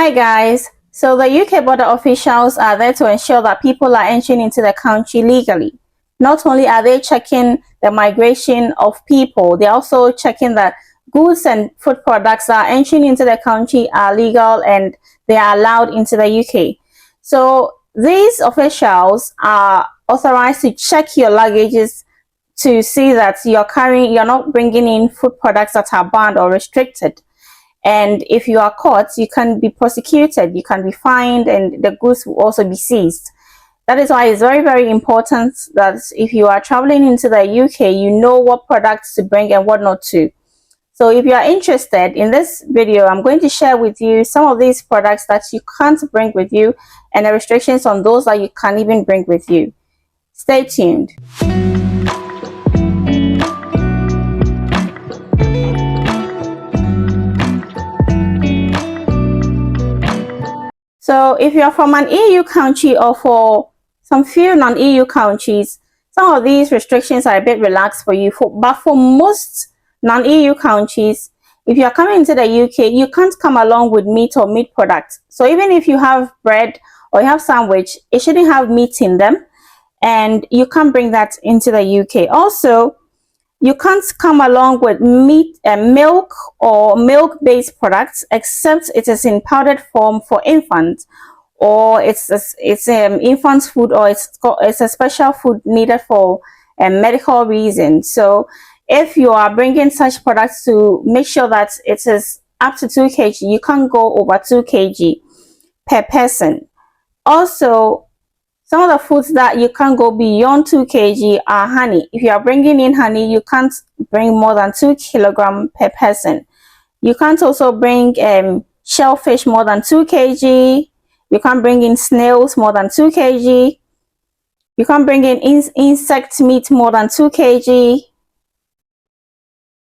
Hi guys, so the UK border officials are there to ensure that people are entering into the country legally. Not only are they checking the migration of people, they're also checking that goods and food products that are entering into the country are legal and they are allowed into the UK. So these officials are authorized to check your luggages to see that you're not bringing in food products that are banned or restricted. And if you are caught, you can be prosecuted, you can be fined, and the goods will also be seized. That is why it's very, very important that if you are traveling into the UK, you know what products to bring and what not to. So if you are interested in this video, I'm going to share with you some of these products that you can't bring with you and the restrictions on those that you can't even bring with you. Stay tuned. So if you're from an EU country or for some few non-EU countries, some of these restrictions are a bit relaxed for you. But for most non-EU countries, if you're coming into the UK, you can't come along with meat or meat products. So even if you have bread or you have sandwich, it shouldn't have meat in them. And you can't bring that into the UK. Also, you can't come along with meat and milk or milk-based products except it is in powdered form for infants, or it's infant's food, or it's a special food needed for a medical reason. So if you are bringing such products, to make sure that it is up to 2 kg, you can't go over 2 kg per person. Also, some of the foods that you can't go beyond 2 kg are honey. If you are bringing in honey, you can't bring more than 2 kilograms per person. You can't also bring shellfish more than 2 kg. You can't bring in snails more than 2 kg. You can't bring in insect meat more than 2 kg.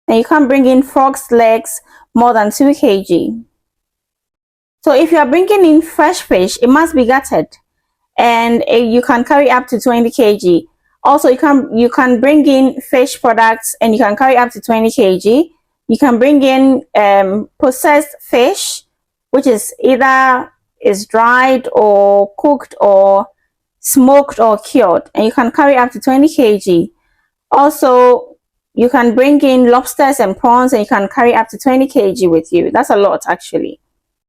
And you can't bring in frog's legs more than 2 kg. So if you are bringing in fresh fish, it must be gutted. And you can carry up to 20 kg. Also, you can bring in fish products and you can carry up to 20 kg. You can bring in processed fish, which is either is dried or cooked or smoked or cured, and you can carry up to 20 kg. Also, you can bring in lobsters and prawns and you can carry up to 20 kg with you. That's a lot, actually.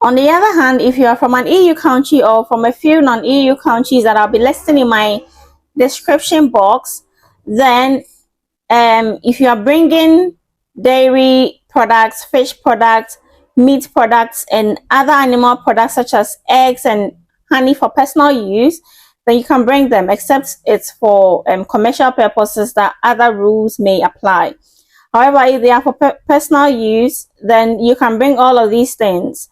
On the other hand, if you are from an EU country or from a few non-EU countries that I'll be listing in my description box, then if you are bringing dairy products, fish products, meat products, and other animal products such as eggs and honey for personal use, then you can bring them, except it's for commercial purposes that other rules may apply. However, if they are for personal use, then you can bring all of these things.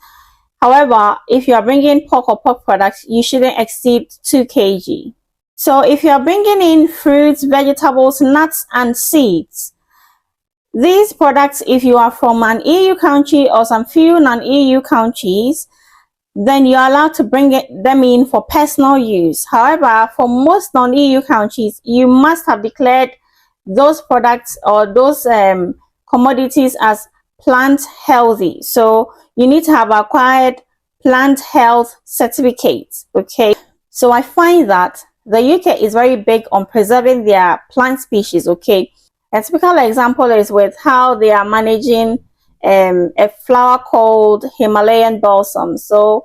However, if you are bringing pork or pork products, you shouldn't exceed 2 kg. So if you are bringing in fruits, vegetables, nuts, and seeds, these products, if you are from an EU country or some few non-EU countries, then you're allowed to bring them in for personal use. However, for most non-EU countries, you must have declared those products or those commodities as plant healthy. So you need to have acquired plant health certificates. Okay, so I find that the UK is very big on preserving their plant species. Okay, a typical example is with how they are managing a flower called Himalayan balsam. So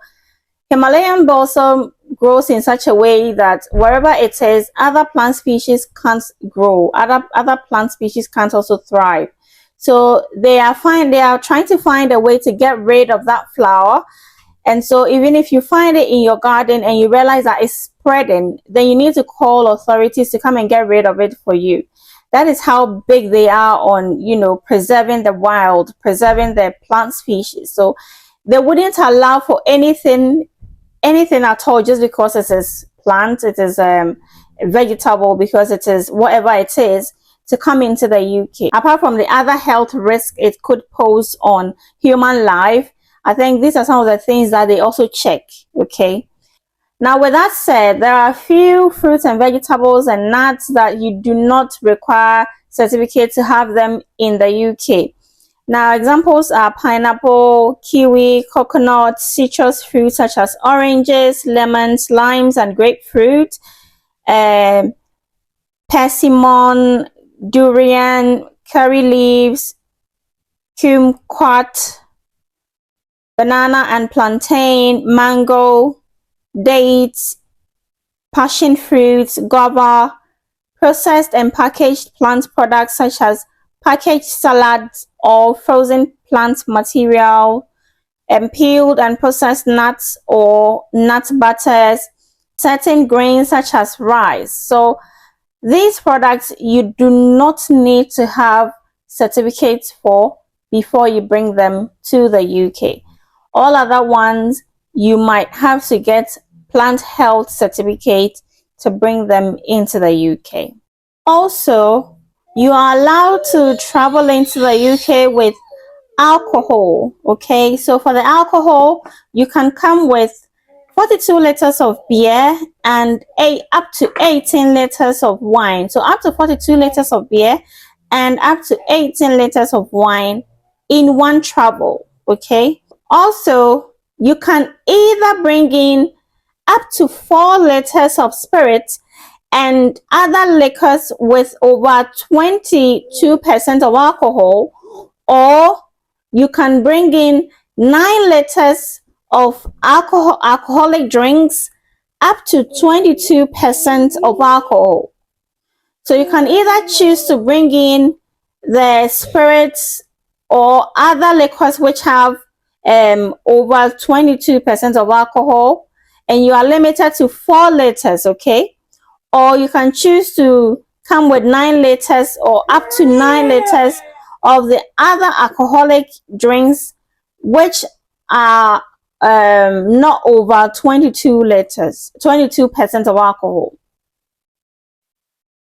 Himalayan balsam grows in such a way that wherever it is, other plant species can't grow, other plant species can't also thrive. So they are trying to find a way to get rid of that flower. And so even if you find it in your garden and you realize that it's spreading, then you need to call authorities to come and get rid of it for you. That is how big they are on, preserving the wild, preserving the plant species. So they wouldn't allow for anything at all just because it is plant, it is vegetable, because it is whatever it is, to come into the UK. Apart from the other health risk it could pose on human life, I think these are some of the things that they also check. Okay, now with that said, there are a few fruits and vegetables and nuts that you do not require certificate to have them in the UK. Now, examples are pineapple, kiwi, coconut, citrus fruits such as oranges, lemons, limes, and grapefruit, persimmon, durian, curry leaves, kumquat, banana and plantain, mango, dates, passion fruits, guava, processed and packaged plant products such as packaged salads or frozen plant material, and peeled and processed nuts or nut butters, certain grains such as rice. So these products you do not need to have certificates for before you bring them to the UK. All other ones you might have to get plant health certificate to bring them into the UK. Also, you are allowed to travel into the UK with alcohol. Okay, so for the alcohol, you can come with 42 liters of beer and up to 18 liters of wine. So up to 42 liters of beer and up to 18 liters of wine in one travel. Okay, also you can either bring in up to 4 liters of spirits and other liquors with over 22% of alcohol, or you can bring in 9 liters of alcoholic drinks up to 22% of alcohol. So you can either choose to bring in the spirits or other liquors which have over 22% of alcohol, and you are limited to 4 liters, okay? Or you can choose to come with 9 liters or up to 9 liters of the other alcoholic drinks which are not over 22% of alcohol.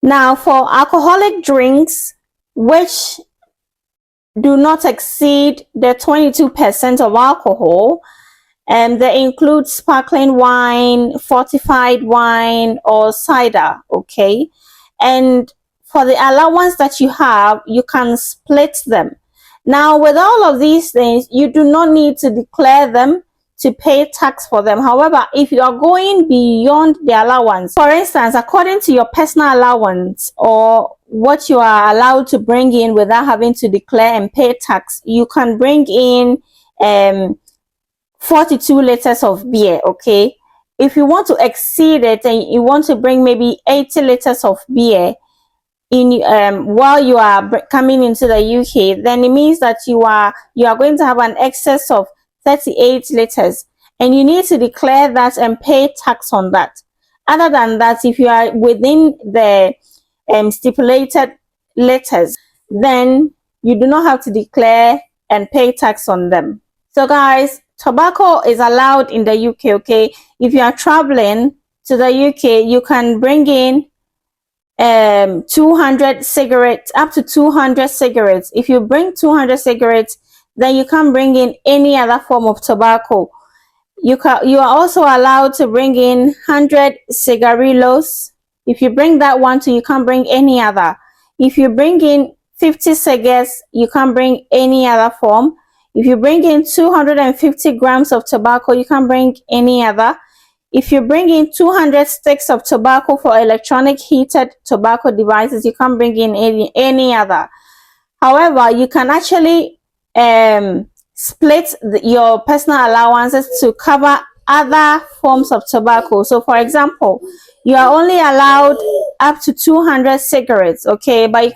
Now, for alcoholic drinks which do not exceed the 22% of alcohol, and they include sparkling wine, fortified wine, or cider, okay? And for the allowance that you have, you can split them. Now, with all of these things, you do not need to declare them to pay tax for them. However, if you are going beyond the allowance, for instance, according to your personal allowance or what you are allowed to bring in without having to declare and pay tax, you can bring in 42 liters of beer, okay? If you want to exceed it and you want to bring maybe 80 liters of beer in while you are coming into the UK, then it means that you are going to have an excess of 38 liters, and you need to declare that and pay tax on that. Other than that, if you are within the stipulated liters, then you do not have to declare and pay tax on them. So guys, tobacco is allowed in the UK, okay? If you are traveling to the UK, you can bring in 200 cigarettes, up to 200 cigarettes. If you bring 200 cigarettes, then you can bring in any other form of tobacco. You are also allowed to bring in 100 cigarillos. If you bring that one too, you can't bring any other. If you bring in 50 cigars, you can't bring any other form. If you bring in 250 grams of tobacco, you can't bring any other. If you bring in 200 sticks of tobacco for electronic heated tobacco devices, you can't bring in any other. However, you can actually split your personal allowances to cover other forms of tobacco. So for example, you are only allowed up to 200 cigarettes, okay? But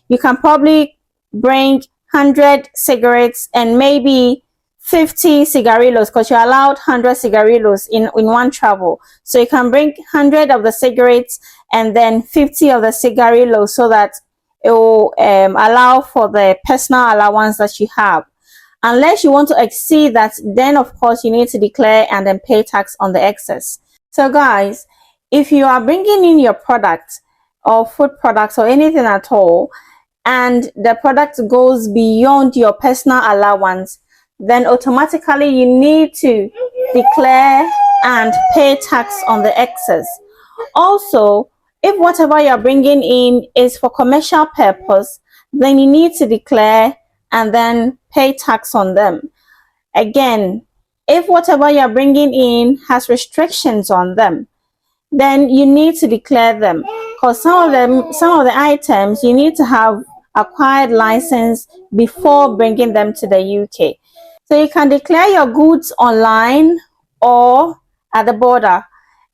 you can probably bring 100 cigarettes and maybe 50 cigarillos, because you're allowed 100 cigarillos in one travel. So you can bring 100 of the cigarettes and then 50 of the cigarillos, so that it will allow for the personal allowance that you have. Unless you want to exceed that, then of course you need to declare and then pay tax on the excess. So guys, if you are bringing in your product or food products or anything at all, and the product goes beyond your personal allowance, then automatically you need to declare and pay tax on the excess. Also, if whatever you're bringing in is for commercial purpose, then you need to declare and then pay tax on them. Again, if whatever you're bringing in has restrictions on them, then you need to declare them, because some of the items you need to have acquired license before bringing them to the UK. So you can declare your goods online or at the border.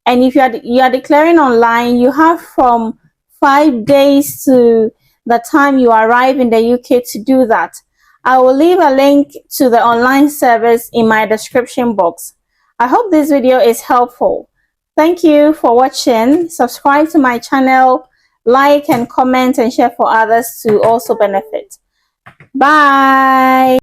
And if you are declaring online, you have from 5 days to the time you arrive in the UK to do that. I will leave a link to the online service in my description box. I hope this video is helpful. Thank you for watching. Subscribe to my channel, like and comment and share for others to also benefit. Bye.